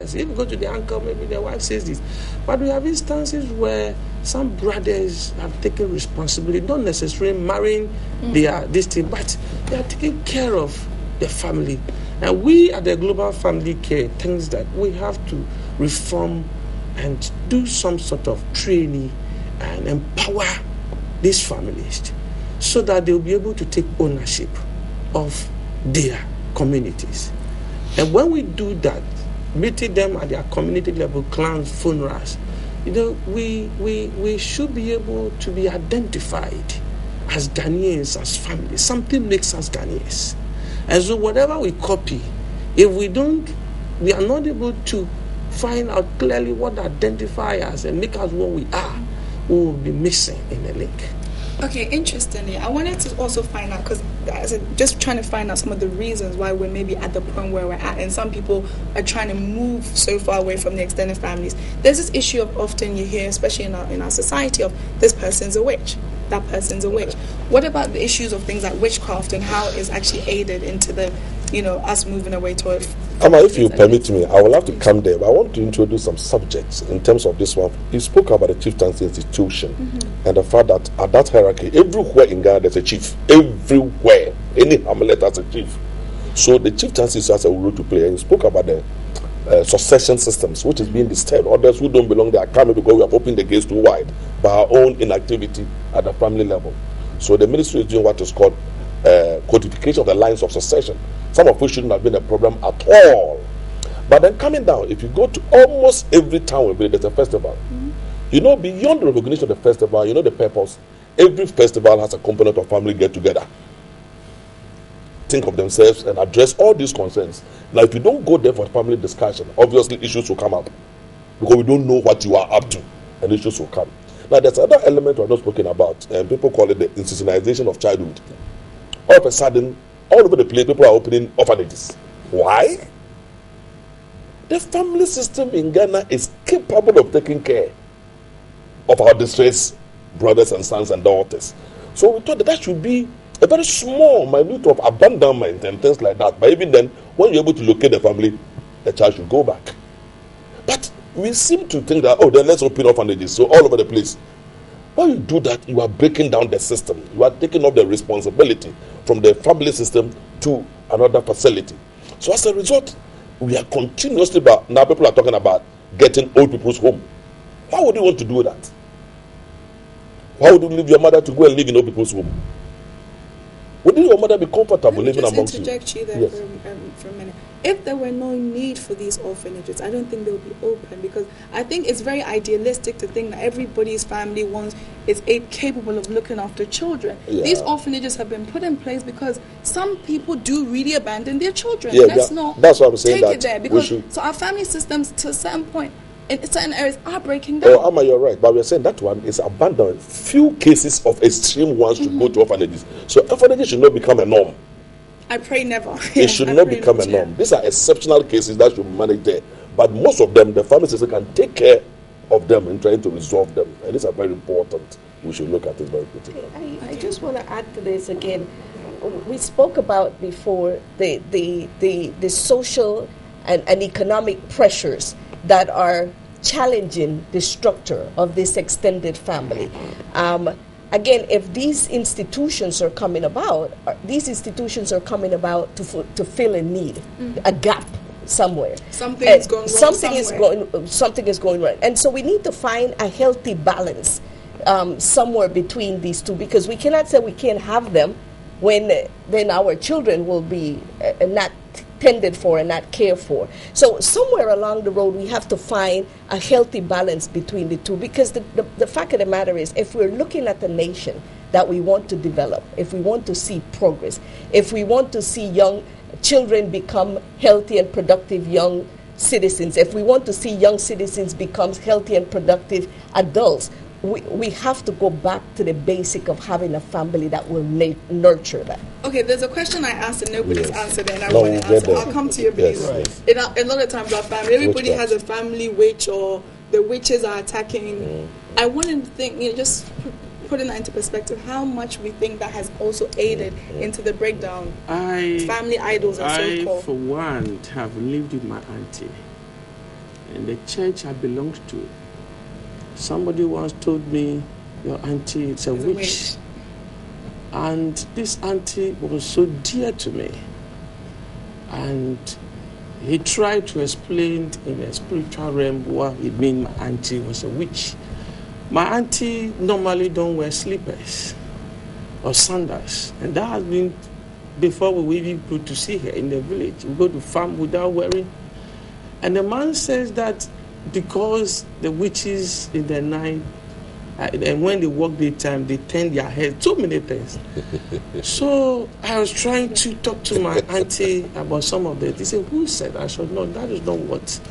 If you go to the uncle, maybe the wife says this. But we have instances where some brothers have taken responsibility, not necessarily marrying this thing, but they are taking care of the family. And we at the Global Family Care think that we have to reform and do some sort of training and empower these families so that they'll be able to take ownership of their communities. And when we do that, meeting them at their community level, clans, funerals, we should be able to be identified as Ghanaians, as families. Something makes us Ghanaians. And so whatever we copy, if we are not able to find out clearly what identifies us and make us what we are, we will be missing in the link. Okay, interestingly, I wanted to also find out, because just trying to find out some of the reasons why we're maybe at the point where we're at, and some people are trying to move so far away from the extended families. There's this issue of often you hear, especially in our society, of this person's a witch, that person's a witch. What about the issues of things like witchcraft and how it's actually aided into the, us moving away toward... Amma, if you permit me, I will have to come there, but I want to introduce some subjects in terms of this one. You spoke about the chieftaincy institution and the fact that at that hierarchy, everywhere in Ghana there's a chief. Everywhere. Any hamlet has a chief. So the chieftaincy has a role to play. And you spoke about the succession systems, which is being disturbed. Others who don't belong there are coming because we have opened the gates too wide by our own inactivity at the family level. So the ministry is doing what is called codification of the lines of succession, some of which shouldn't have been a problem at all. But then coming down, if you go to almost every town, there's a festival. Beyond the recognition of the festival, the purpose, every festival has a component of family get together, think of themselves and address all these concerns. Now, if you don't go there for family discussion, obviously issues will come up because we don't know what you are up to, and issues will come. Now, there's another element we're not speaking about, and people call it the institutionalization of childhood. All of a sudden, all over the place, people are opening orphanages. Why? The family system in Ghana is capable of taking care of our distressed brothers and sons and daughters. So we thought that should be a very small, minute of abandonment and things like that. But even then, when you're able to locate the family, the child should go back. But we seem to think that, then let's open orphanages. So all over the place. When you do that, you are breaking down the system. You are taking off the responsibility from the family system to another facility. So as a result, we are continuously, now people are talking about getting old people's home. Why would you want to do that? Why would you leave your mother to go and live in old people's home? Wouldn't your mother be comfortable living amongst you? Let me just interject you there for a minute. If there were no need for these orphanages, I don't think they would be open, because I think it's very idealistic to think that everybody's family is capable of looking after children. Yeah. These orphanages have been put in place because some people do really abandon their children. Yeah, that's what I'm saying. Take it there, because so our family systems to a certain point in certain areas are breaking down. Amma, you're right, but we're saying that one is abandoned. Few cases of extreme ones should go to orphanages. So orphanages should not become a norm. I pray never. It should not become a norm. These are exceptional cases that should be managed there. But most of them, the family system can take care of them and trying to resolve them. And these are very important. We should look at it very quickly. I just want to add to this again. We spoke about before the social and economic pressures that are challenging the structure of this extended family. Again, if these institutions are coming about, to fill a need, a gap somewhere. Something is going wrong. And so we need to find a healthy balance somewhere between these two, because we cannot say we can't have them when then our children will be not tended for and not cared for. So somewhere along the road we have to find a healthy balance between the two, because the fact of the matter is, if we're looking at the nation that we want to develop, if we want to see progress, if we want to see young children become healthy and productive young citizens, if we want to see young citizens become healthy and productive adults, we have to go back to the basic of having a family that will nurture that. Okay, there's a question I asked and nobody's answered it, and I want to answer. I'll come to you, please. Yes. A lot of times our family, everybody has a family witch, or the witches are attacking. I want to think, just putting that into perspective, how much we think that has also aided into the breakdown. Family idols and so forth. I, for one, have lived with my auntie. in the church I belonged to, somebody once told me, your auntie is a witch. And this auntie was so dear to me. And he tried to explain in a spiritual realm what it meant my auntie was a witch. My auntie normally don't wear slippers or sandals. And that has been before we even go to see her in the village. We go to farm without wearing. And the man says that because the witches in the night, and when they walk daytime, they turn their head. So many things. So I was trying to talk to my auntie about some of that. He said, who said? I said, no, that is not what.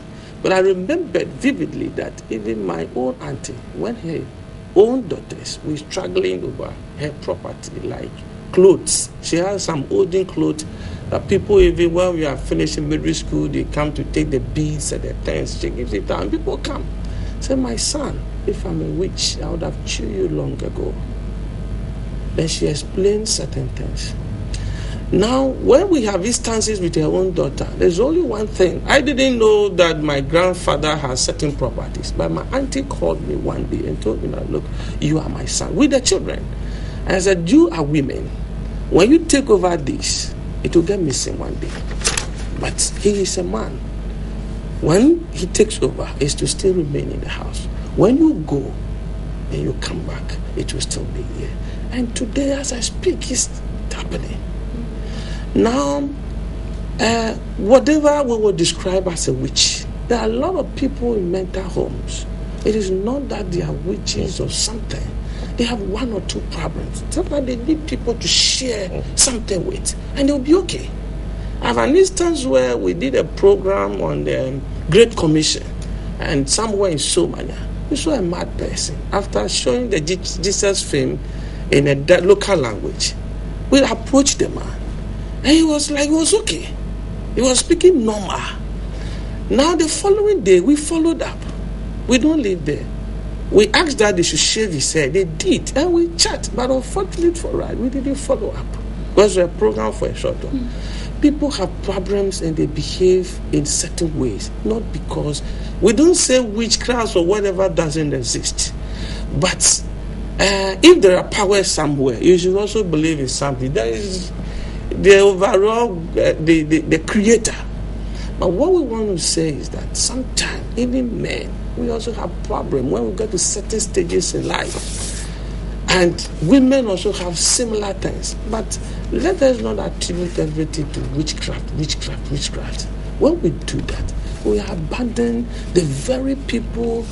But I remembered vividly that even my own auntie, when her own daughters were struggling over her property, like clothes. She has some olden clothes that people, even when we are finishing middle school, they come to take the beads and the things. She gives it down. People come. Say, my son, if I'm a witch, I would have chewed you long ago. Then she explained certain things. Now, when we have instances with her own daughter, there's only one thing. I didn't know that my grandfather has certain properties, but my auntie called me one day and told me, look, you are my son, with the children. And I said, you are women. When you take over this, it will get missing one day. But he is a man. When he takes over, it's to still remain in the house. When you go and you come back, it will still be here. And today, as I speak, it's happening. Now, whatever we will describe as a witch, there are a lot of people in mental homes. It is not that they are witches or something. They have one or two problems. Sometimes they need people to share something with, and they'll be okay. I have an instance where we did a program on the Great Commission, and somewhere in Somania, we saw a mad person. After showing the Jesus film in a local language, we approached the man, and he was okay. He was speaking normal. Now the following day, we followed up. We don't live there. We asked that they should shave his hair. They did, and we chat. But unfortunately for us, we didn't follow up. Because we're a program for a short term. People have problems and they behave in certain ways, not because we don't say witchcraft or whatever doesn't exist. But if there are powers somewhere, you should also believe in something. There is the overall, the creator. But what we want to say is that sometimes, even men, we also have problems when we get to certain stages in life. And women also have similar things. But let us not attribute everything to witchcraft. When we do that, we abandon the very people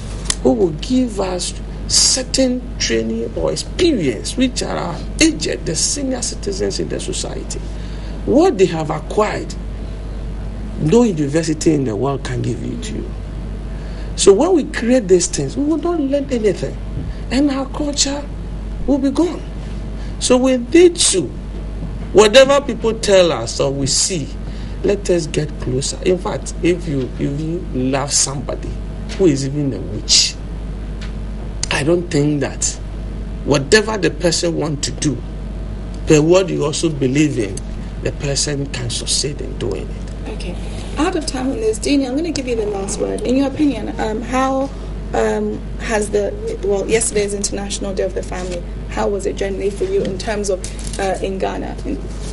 who will give us certain training or experience, which are our aged, the senior citizens in the society. What they have acquired, no university in the world can give it to you. So when we create these things, we will not learn anything. And our culture will be gone. So we need to, whatever people tell us or we see, let us get closer. In fact, if you love somebody who is even a witch, I don't think that whatever the person wants to do, but what you also believe in, the person can succeed in doing it. Okay. Out of time on this, Dini, I'm going to give you the last word. In your opinion, how has yesterday is International Day of the Family. How was it generally for you in terms of in Ghana?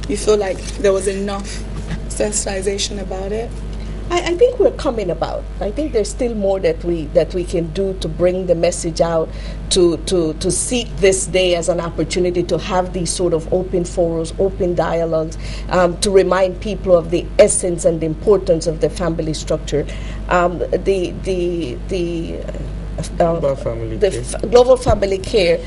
You feel like there was enough sensitization about it? I think we're coming about. I think there's still more that we can do to bring the message out, to seek this day as an opportunity to have these sort of open forums, open dialogues, to remind people of the essence and the importance of the family structure. Global Family Care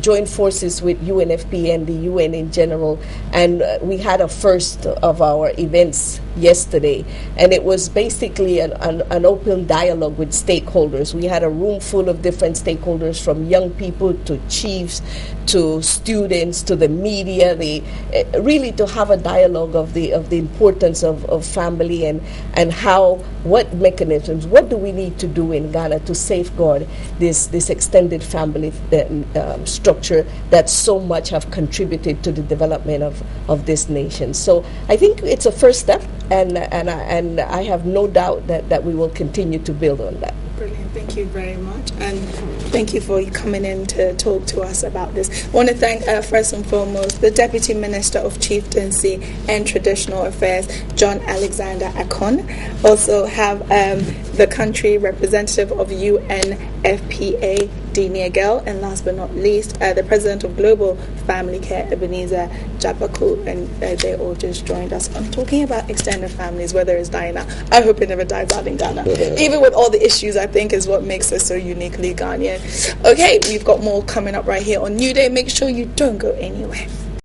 joined forces with UNFP and the UN in general, and we had a first of our events yesterday, and it was basically an open dialogue with stakeholders. We had a room full of different stakeholders, from young people to chiefs to students to the media, really to have a dialogue of the importance of family and what mechanisms, what do we need to do in Ghana to safeguard this extended family structure that so much have contributed to the development of this nation. So I think it's a first step. And I have no doubt that we will continue to build on that. Brilliant. Thank you very much. And thank you for coming in to talk to us about this. I want to thank, first and foremost, the Deputy Minister of Chieftaincy and Traditional Affairs, John Alexander Akon. Also have the country representative of UNFPA, Dee Gell, and last but not least, the President of Global Family Care, Ebenezer Jabaku, and they all just joined us on talking about extended families, whether it's dying out. I hope it never dies out in Ghana. Even with all the issues, I think is what makes us so uniquely Ghanaian. Okay, we've got more coming up right here on New Day. Make sure you don't go anywhere.